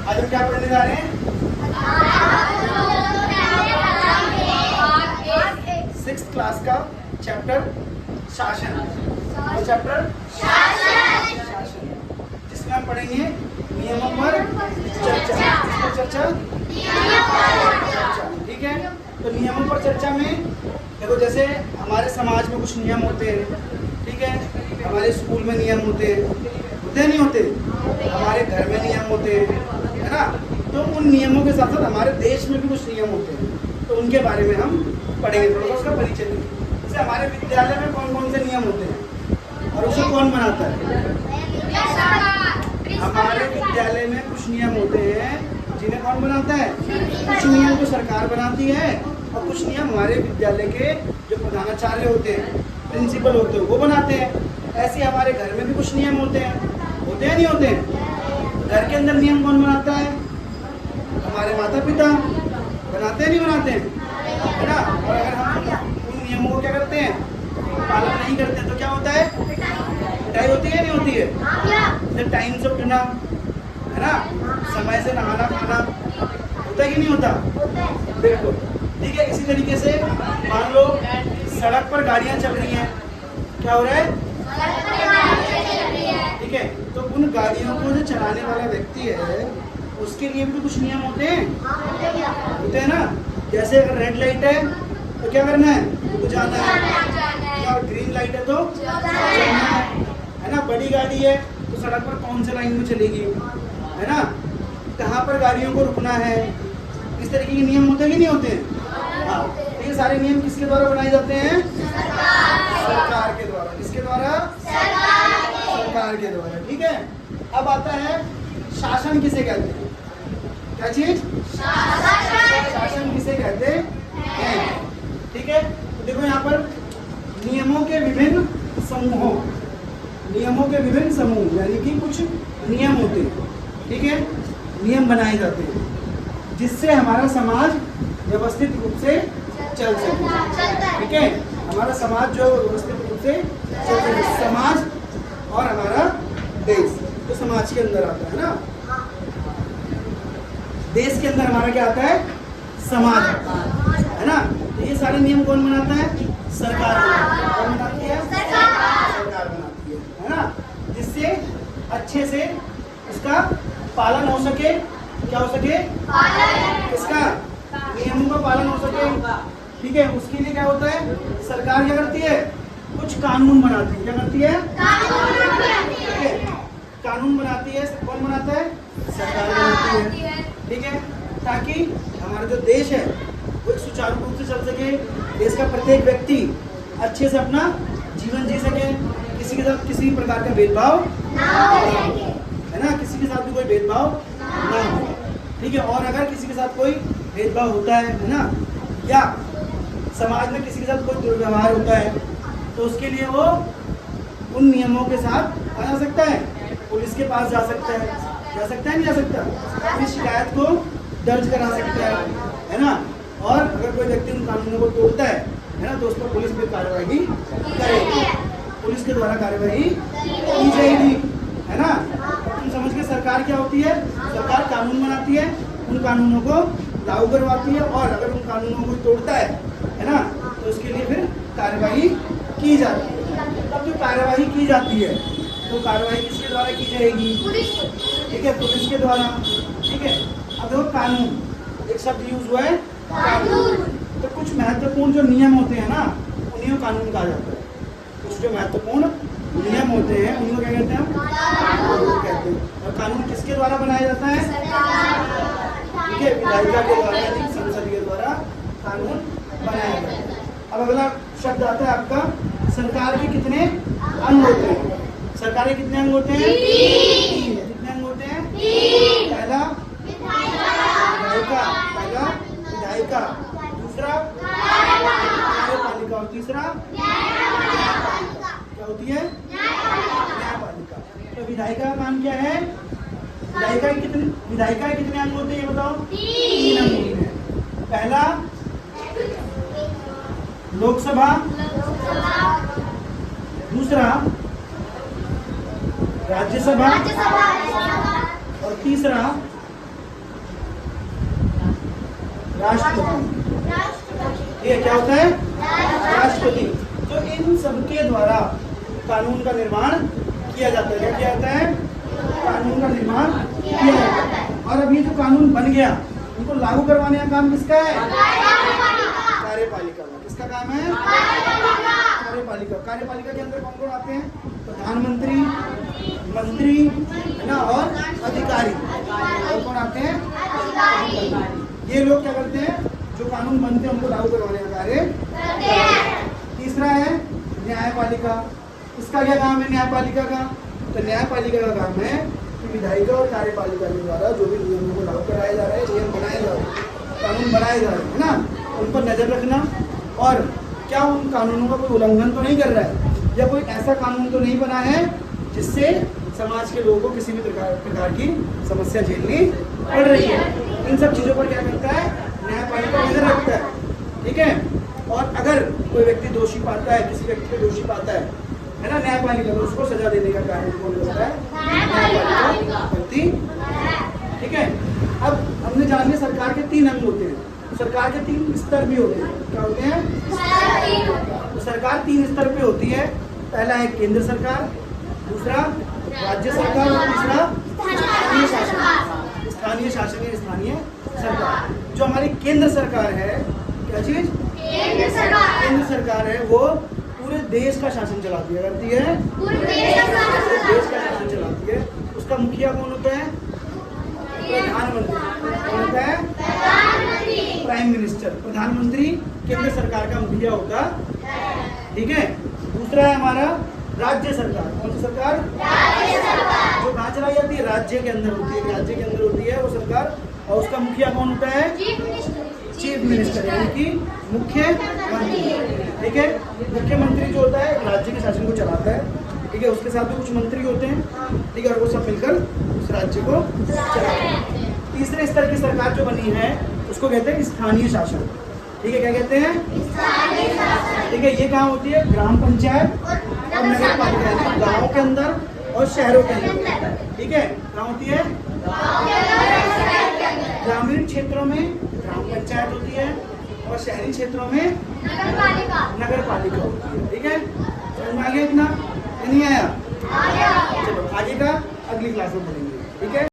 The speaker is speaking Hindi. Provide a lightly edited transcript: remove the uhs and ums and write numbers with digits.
आज हम क्या पढ़ने जा रहे हैं? 6th क्लास का चैप्टर शासन। चैप्टर शासन, जिसमें हम पढ़ेंगे नियमों पर चर्चा। ठीक है, तो नियमों पर चर्चा में देखो, जैसे हमारे समाज में कुछ नियम होते हैं, ठीक है, हमारे स्कूल में नियम होते नहीं होते, हमारे घर में नियम होते हैं, है ना। तो उन नियमों के साथ साथ हमारे देश में भी कुछ नियम होते हैं, तो उनके बारे में हम पढ़ेंगे, थोड़ा सा उसका परिचय देंगे। जैसे हमारे विद्यालय में कौन कौन से नियम होते हैं और उसे कौन बनाता है? हमारे विद्यालय में कुछ नियम होते हैं जिन्हें कौन बनाता है? कुछ नियम तो सरकार बनाती है और कुछ नियम हमारे विद्यालय के जो प्रधानाचार्य होते हैं, प्रिंसिपल होते हैं, वो बनाते हैं। ऐसे हमारे घर में भी कुछ नियम होते हैं नहीं होते हैं? घर के अंदर नियम कौन बनाता है? हमारे माता पिता बनाते हैं, नहीं बनाते हैं, है ना। और अगर हम उन नियमों को क्या करते हैं, पालन नहीं करते, तो क्या होता है? पिटाई होती है, नहीं होती है? जैसे टाइम से उठना, है ना, समय से नहाना खाना, होता है कि नहीं होता? बिल्कुल, ठीक है। इसी तरीके से मान लो सड़क पर गाड़ियां चल रही हैं, क्या हो रहा है? ठीक है, तो उन गाड़ियों को जो चलाने वाला व्यक्ति है उसके लिए भी कुछ नियम होते हैं ना। जैसे अगर रेड लाइट है तो क्या करना है? तो जाना है, और ग्रीन लाइट है तो चलना है ना। बड़ी गाड़ी है तो सड़क पर कौन से लाइन में चलेगी, है ना, कहाँ पर गाड़ियों को रुकना है, इस तरीके के नियम होते हैं कि नहीं होते हैं? हाँ, तो ये सारे नियम किसके द्वारा बनाए जाते हैं? सरकार के द्वारा। किसके द्वारा? सरकार के द्वारा। ठीक है, अब आता है शासन किसे कहते हैं? क्या चीज? शासन किसे कहते हैं? ठीक है, तो देखो यहाँ पर नियमों के विभिन्न समूहों, नियमों के विभिन्न समूह यानी कि कुछ नियम होते हैं, ठीक है, नियम बनाए जाते हैं जिससे हमारा समाज व्यवस्थित रूप से चल सके। ठीक है, हमारा समाज जो व्यवस्थित रूप से चल सके, समाज और हमारा देश तो समाज के अंदर आता है ना। देश के अंदर हमारा क्या आता है? समाज आता है ना। तो ये सारे नियम कौन बनाता है? सरकार कौन बनाती है? सरकार बनाती है ना, जिससे अच्छे से उसका पालन हो सके। क्या हो सके? इसका नियमों का पालन हो सके। ठीक है, उसके लिए क्या होता है? सरकार क्या करती है? कुछ कानून बनाती है। क्या करती है? कानून बनाती है। कौन बनाता है? सरकार बनाती है। ठीक है, ताकि हमारा जो देश है वो सुचारू रूप से चल सके, देश का प्रत्येक व्यक्ति अच्छे से अपना जीवन जी सके, किसी के साथ किसी प्रकार का भेदभाव है ना, किसी के साथ भी कोई भेदभाव ना हो। ठीक है, और अगर किसी के साथ कोई भेदभाव होता है ना, या समाज में किसी के साथ कोई दुर्व्यवहार होता है, तो उसके लिए वो उन नियमों के साथ आ सकता है, पुलिस के पास जा सकता है नहीं जा सकता, अपनी शिकायत को दर्ज करा सकता है ना। और अगर कोई व्यक्ति उन कानूनों को तोड़ता है ना, तो उस पर पुलिस भी कार्रवाई करेगी, पुलिस के द्वारा कार्रवाई की जाएगी, है ना। तुम समझ के सरकार क्या होती है? सरकार कानून बनाती है, उन कानूनों को लागू करवाती है, और अगर उन कानूनों को तोड़ता है ना, तो उसके लिए फिर कार्रवाई की जाती है। तब जो कार्रवाई की जाती है तो कार्रवाई किसके द्वारा की जाएगी? ठीक है, पुलिस के द्वारा। ठीक है, अब देखो कानून, एक शब्द यूज हुआ है कानून। तो कुछ महत्वपूर्ण जो नियम होते हैं ना, उन्हीं को कानून कहा जाता है। कुछ जो महत्वपूर्ण नियम होते हैं उन्हीं को क्या कहते हैं? कानून कहते हैं। और कानून किसके द्वारा बनाया जाता है? ठीक है, विधायिका के द्वारा यानी संसद के द्वारा कानून बनाया जाता है। अब अगला शब्द आता है आपका, सरकार के कितने अंग होते हैं? सरकार के कितने अंग होते हैं? 3। कितने अंग होते हैं? 3। पहला विधायिका, दूसरा कार्यपालिका, और तीसरा क्या होती है? न्यायपालिका। तो विधायिका का काम क्या है? विधायिका के कितने अंग होते हैं ये बताओ? 3 अंग होते हैं। पहला लोकसभा, दूसरा राज्यसभा, और तीसरा राष्ट्रपति। ये क्या होता है? राष्ट्रपति। तो इन सबके द्वारा कानून का निर्माण किया जाता है। क्या किया जाता है? कानून का निर्माण किया जाता है। और अब ये जो कानून बन गया, उनको लागू करवाने का काम किसका है? कार्यपालिका का। किसका काम है? कार्यपालिका। कार्यपालिका के अंदर कौन कौन आते हैं? प्रधानमंत्री, मंत्री, है ना, और अधिकारी। और कौन आते हैं? ये लोग क्या करते हैं? जो कानून बनते हैं उनको लागू करवाने का कार्य। तीसरा है न्यायपालिका। इसका क्या काम है न्यायपालिका का? तो न्यायपालिका का काम है कि विधायिका और कार्यपालिका के द्वारा जो भी नियमों को लागू कराया जा रहा है, नियम बनाए जा रहे हैं, कानून बनाए जा रहे हैं, है ना, उन पर नजर रखना और क्या उन कानूनों का कोई उल्लंघन तो नहीं कर रहा है या कोई ऐसा कानून तो नहीं बना है जिससे समाज के लोगों को किसी भी प्रकार की समस्या झेलनी पड़ रही है। इन सब चीज़ों पर क्या करता है? न्यायपालिका नजर रखता है। ठीक है। और अगर कोई व्यक्ति दोषी पाता है, किसी व्यक्ति को दोषी पाता है ना, न्यायपालिका, तो उसको सजा देने का कार्य कौन करता है? न्यायपालिका करती। ठीक है। अब हमने जान लिया सरकार के 3 अंग होते हैं। सरकार के 3 स्तर भी होते हैं। क्या होते हैं? तो सरकार 3 स्तर पे होती है। पहला है केंद्र सरकार, दूसरा राज्य सरकार और तीसरा स्थानीय शासन। स्थानीय शासन या स्थानीय सरकार। जो हमारी केंद्र सरकार है, क्या चीज? केंद्र सरकार है, वो पूरे देश का शासन चलाती है। करती है? पूरे देश का शासन चलाती है। उसका मुखिया कौन होता है? प्रधानमंत्री। कौन होता है? Prime minister. प्रधानमंत्री केंद्र सरकार का मुखिया होता है। ठीक है। दूसरा है हमारा राज्य सरकार। कौन सी सरकार? जो कहाँ चलाई जाती है? राज्य के अंदर होती है। राज्य के अंदर होती है वो सरकार। और उसका मुखिया कौन होता है? चीफ मिनिस्टर, यानी कि मुख्यमंत्री। ठीक है। मुख्यमंत्री जो होता है राज्य के शासन को चलाता है। ठीक है। उसके साथ भी कुछ मंत्री होते हैं। ठीक है। और वो सब मिलकर उस राज्य को चलाते हैं। तीसरे स्तर की सरकार जो बनी है उसको कहते हैं स्थानीय शासन। ठीक है। क्या कहते हैं? ठीक है। ये कहाँ होती है? ग्राम पंचायत और नगर पालिका, गाँव के अंदर और शहरों के अंदर। ठीक है। कहाँ होती है? ग्रामीण क्षेत्रों में ग्राम पंचायत होती है और शहरी क्षेत्रों में नगर पालिका होती है। ठीक है। समझ में आ गया इतना? नहीं आया? चलो आगे का अगली क्लास में पढ़ेंगे। ठीक है।